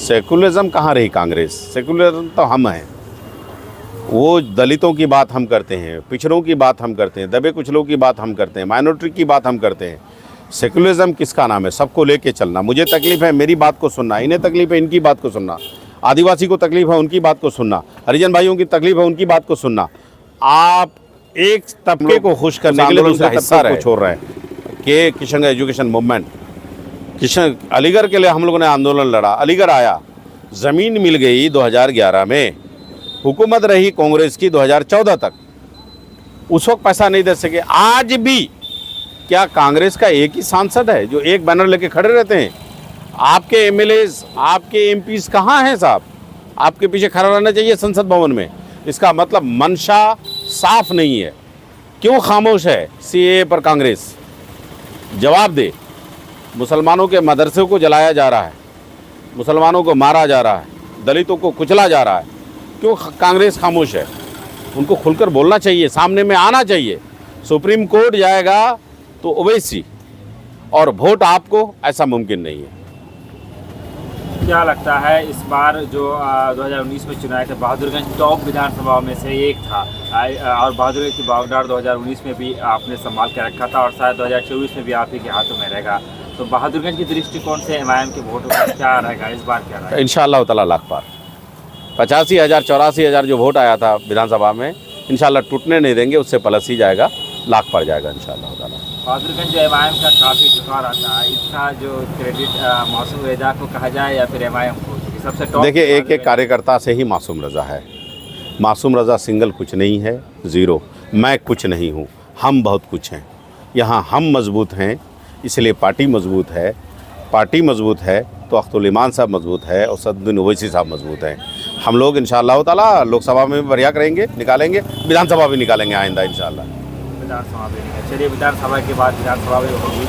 Secularism कहाँ रही Congress? Secularism तो हम हैं। वो दलितों की बात हम करते हैं, पिछड़ों की बात हम करते हैं, दबे कुचलों की बात हम करते हैं, माइनॉरिटी की बात हम करते हैं। सेकुलरिज्म किसका नाम है? सबको लेके चलना। मुझे तकलीफ है मेरी बात को सुनना, इन्हें तकलीफ है इनकी बात को सुनना, आदिवासी को तकलीफ है उनकी बात को सुनना, हरिजन भाइयों की तकलीफ है उनकी बात को सुनना। आप एक तबके को खुश करने के लिए दूसरे तबके को छोड़ रहे हैं कि किशन एजुकेशन मूवमेंट, किशन अलीगढ़ के लिए हम लोगों ने आंदोलन लड़ा, अलीगढ़ आया, ज़मीन मिल गई 2011 में, हुकूमत रही कांग्रेस की 2014 तक, उस वक्त पैसा नहीं दे सके। आज भी क्या कांग्रेस का एक ही सांसद है जो एक बैनर लेके खड़े रहते हैं? आपके एमएलएज, आपके एमपीज कहाँ हैं साहब? आपके पीछे खड़ा रहना चाहिए संसद भवन में। इसका मतलब मंशा साफ नहीं है। क्यों खामोश है सीएए पर कांग्रेस? जवाब दे। मुसलमानों के मदरसे को जलाया जा रहा है, मुसलमानों को मारा जा रहा है, दलितों को कुचला जा रहा है, क्यों कांग्रेस खामोश है? उनको खुलकर बोलना चाहिए, सामने में आना चाहिए। सुप्रीम कोर्ट जाएगा तो ओवैसी और वोट आपको, ऐसा मुमकिन नहीं है। क्या लगता है इस बार जो 2019 में चुनाव थे, बहादुरगंज टॉप विधानसभा में से एक था और बहादुरगंज की बागडोर 2019 में भी आपने संभाल के रखा था और शायद 2024 में भी आप ही के हाथों में रहेगा, तो बहादुरगंज की दृष्टिकोण से एमआईएम के वोटों का क्या रहेगा इस बार? क्या रहेगा? इंशाअल्लाह ताला लाख पार 85,000 84,000 जो वोट आया था विधानसभा में, इंशाअल्लाह टूटने नहीं देंगे, उससे प्लस ही जाएगा, लाख पार जाएगा इंशाअल्लाह ताला। बहादुरगंज जो एमआईएम का काफ़ी झुकाव आता है, इसका जो क्रेडिट मासूम रजा को कहा जाए या फिर एमआईएम को? सबसे टॉप देखिए, एक एक कार्यकर्ता से ही मासूम रजा है। मासूम रजा सिंगल कुछ नहीं है, ज़ीरो। मैं कुछ नहीं हूँ, हम बहुत कुछ हैं। यहाँ हम मजबूत हैं इसलिए पार्टी मजबूत है, पार्टी मजबूत है तो अख्तुल ईमान साहब मजबूत है और सदुद्दीन ओवैसी साहब मजबूत हैं। हम लोग इंशाअल्लाह ताला लोकसभा में भी बढ़िया करेंगे, निकालेंगे, विधानसभा भी निकालेंगे आइंदा इंशाअल्लाह। विधानसभा में चलिए, विधानसभा के बाद विधानसभा में होगी।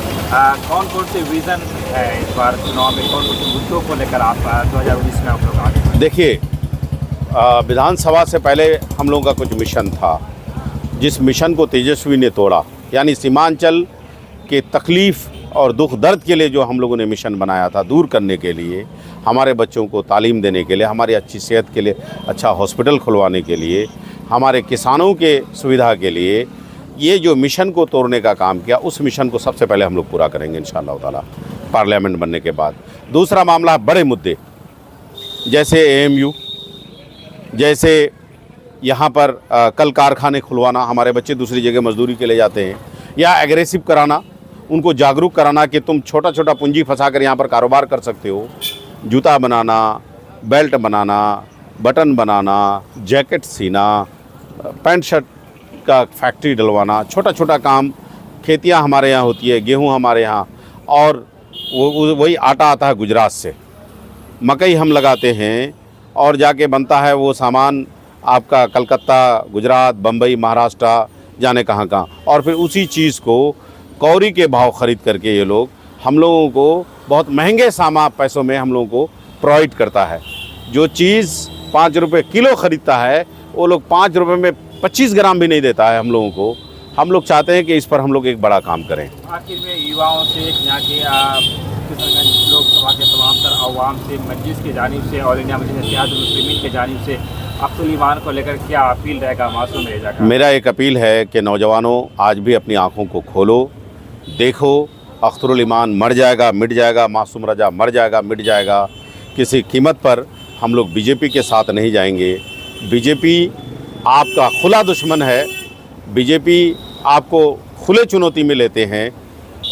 कौन कौन से विज़न है इस बार चुनाव में? कौन कौन से मुद्दों को लेकर आप 2019 में आप लोग आगे? देखिए, विधानसभा से पहले हम लोगों का कुछ मिशन था, जिस मिशन को तेजस्वी ने तोड़ा, यानी सीमांचल के तकलीफ़ और दुख दर्द के लिए जो हम लोगों ने मिशन बनाया था, दूर करने के लिए, हमारे बच्चों को तालीम देने के लिए, हमारी अच्छी सेहत के लिए, अच्छा हॉस्पिटल खुलवाने के लिए, हमारे किसानों के सुविधा के लिए, ये जो मिशन को तोड़ने का काम किया, उस मिशन को सबसे पहले हम लोग पूरा करेंगे इंशाअल्लाह ताला पार्लियामेंट बनने के बाद। दूसरा मामला बड़े मुद्दे, जैसे एएमयू, जैसे यहाँ पर कल कारखाने खुलवाना, हमारे बच्चे दूसरी जगह मजदूरी के लिए जाते हैं, या एग्रेसिव कराना, उनको जागरूक कराना कि तुम छोटा छोटा पूंजी फंसाकर यहाँ पर कारोबार कर सकते हो। जूता बनाना, बेल्ट बनाना, बटन बनाना, जैकेट सीना, पैंट शर्ट का फैक्ट्री डलवाना, छोटा छोटा काम। खेतियाँ हमारे यहाँ होती है, गेहूँ हमारे यहाँ, और वही आटा आता है गुजरात से, मकई हम लगाते हैं और जाके बनता है वो सामान आपका कलकत्ता, गुजरात, बम्बई, महाराष्ट्र, जाने कहाँ कहाँ, और फिर उसी चीज़ को कौड़ी के भाव ख़रीद करके ये लोग हम लोगों को बहुत महंगे सामान पैसों में हम लोगों को प्रोवाइड करता है। जो चीज़ 5 रुपये किलो ख़रीदता है, वो लोग 5 रुपये में 25 ग्राम भी नहीं देता है हम लोगों को। हम लोग चाहते हैं कि इस पर हम लोग एक बड़ा काम करें। आखिर में युवाओं से, यहाँ के किशनगंज लोकसभा के तमाम तर अवाम से, मस्जिद की जानिब से, ऑल इंडिया मजलिस इत्तेहादुल मुस्लिमीन की जानिब से अख्तुल ईमान को लेकर क्या अपील रहेगा मासूम रजा का? मेरा एक अपील है कि नौजवानों, आज भी अपनी आँखों को खोलो, देखो, अख्तुल ईमान मर जाएगा, मिट जाएगा, मासूम रजा मर जाएगा, मिट जाएगा। किसी कीमत पर हम लोग बीजेपी के साथ नहीं जाएंगे। बीजेपी आपका खुला दुश्मन है, बीजेपी आपको खुले चुनौती में लेते हैं,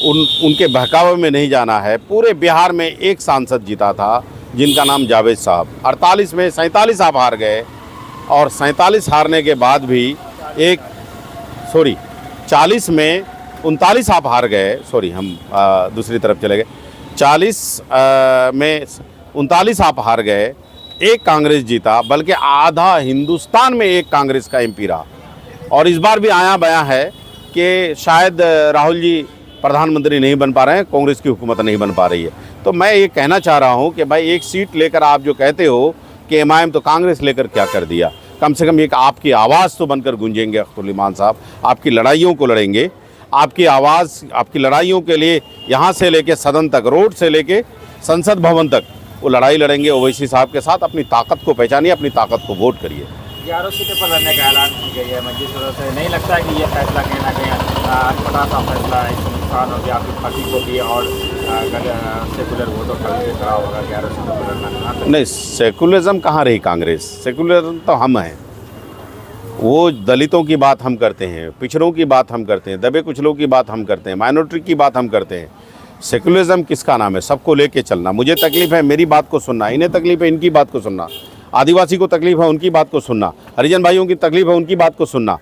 उनके बहकावे में नहीं जाना है। पूरे बिहार में एक सांसद जीता था जिनका नाम जावेद साहब, 48 में 47 आप हार गए, और 47 हारने के बाद भी 40 में 39 आप हार गए, हम दूसरी तरफ चले गए, 40 में 39 आप हार गए, एक कांग्रेस जीता, बल्कि आधा हिंदुस्तान में एक कांग्रेस का एमपी रहा। और इस बार भी आया बया है कि शायद राहुल जी प्रधानमंत्री नहीं बन पा रहे हैं, कांग्रेस की हुकूमत नहीं बन पा रही है। तो मैं ये कहना चाह रहा हूँ कि भाई, एक सीट लेकर आप जो कहते हो कि एमआईएम तो कांग्रेस लेकर क्या कर दिया, कम से कम एक आपकी आवाज़ तो बनकर गूंजेंगे। अख्तुल ईमान साहब आपकी लड़ाइयों को लड़ेंगे, आपकी आवाज़, आपकी लड़ाइयों के लिए यहाँ से लेके सदन तक, रोड से लेके संसद भवन तक, वो लड़ाई लड़ेंगे ओवैसी साहब के साथ। अपनी ताकत को पहचानिए, अपनी ताकत को वोट करिए। 11 सीटें पर लड़ने का ऐलान की गई है मंजिल से। नहीं लगता है कि ये फैसला कहीं ना कहीं बड़ा सा फैसला है, इससे नुकसान हो गया आपकी पार्टी को भी और सेकुलर वोटों का भी खड़ा होगा 11 सीटों पर लड़ना? नहीं, सेकुलरिज्म कहाँ रही कांग्रेस? सेकुलरिज्म तो हम हैं। वो दलितों की बात हम करते हैं, पिछड़ों की बात हम करते हैं, दबे कुचलों की बात हम करते हैं, माइनॉरिटी की बात हम करते हैं। सेकुलरिज्म किसका नाम है? सबको लेके चलना। मुझे तकलीफ है मेरी बात को सुनना, इन्हें तकलीफ है इनकी बात को सुनना, आदिवासी को तकलीफ है उनकी बात को सुनना, हरिजन भाइयों की तकलीफ है उनकी बात को सुनना।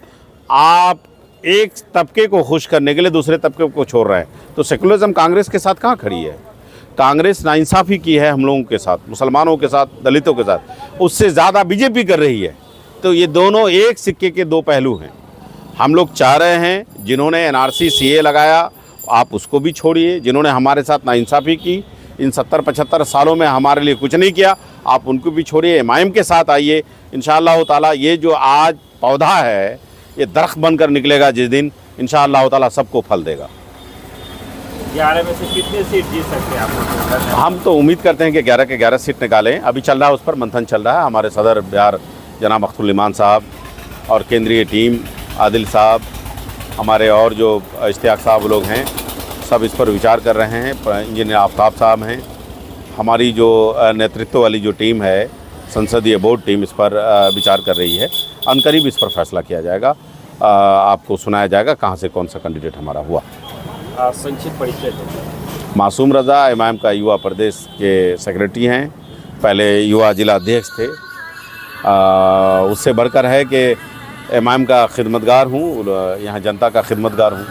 आप एक तबके को खुश करने के लिए दूसरे तबके को छोड़ रहे हैं। तो सेकुलरिज्म कांग्रेस के साथ कहाँ खड़ी है? कांग्रेस नाइंसाफ़ी की है हम लोगों के साथ, मुसलमानों के साथ, दलितों के साथ, उससे ज़्यादा बीजेपी कर रही है। तो ये दोनों एक सिक्के के दो पहलू हैं। हम लोग चाह रहे हैं जिन्होंने एनआरसी सीए लगाया आप उसको भी छोड़िए, जिन्होंने हमारे साथ नाइंसाफ़ी की इन 70-75 सालों में हमारे लिए कुछ नहीं किया आप उनको भी छोड़िए, एमआईएम के साथ आइए। इंशाअल्लाह ताला ये जो आज पौधा है ये दरख्त बनकर निकलेगा जिस दिन, इंशाअल्लाह ताला सबको फल देगा। 11 में से कितने सीट जीत सकते हैं आप? हम तो उम्मीद करते हैं कि 11 के 11 सीट निकालें। अभी चल रहा है, उस पर मंथन चल रहा है। हमारे सदर बिहार जनाब अख्तरुल इमान साहब और केंद्रीय टीम आदिल साहब, हमारे और जो इश्तियाक साहब लोग हैं, सब इस पर विचार कर रहे हैं। इंजीनियर आफ्ताब साहब हैं, हमारी जो नेतृत्व वाली जो टीम है संसदीय बोर्ड टीम, इस पर विचार कर रही है। अनकरीब इस पर फैसला किया जाएगा, आपको सुनाया जाएगा कहाँ से कौन सा कैंडिडेट हमारा हुआ। संक्षिप्त परिचय। मासूम रज़ा इमाम का युवा प्रदेश के सेक्रेटरी हैं, पहले युवा जिला अध्यक्ष थे। उससे बढ़कर है कि इमाम का खिदमतगार हूँ, यहाँ जनता का खिदमतगार हूँ।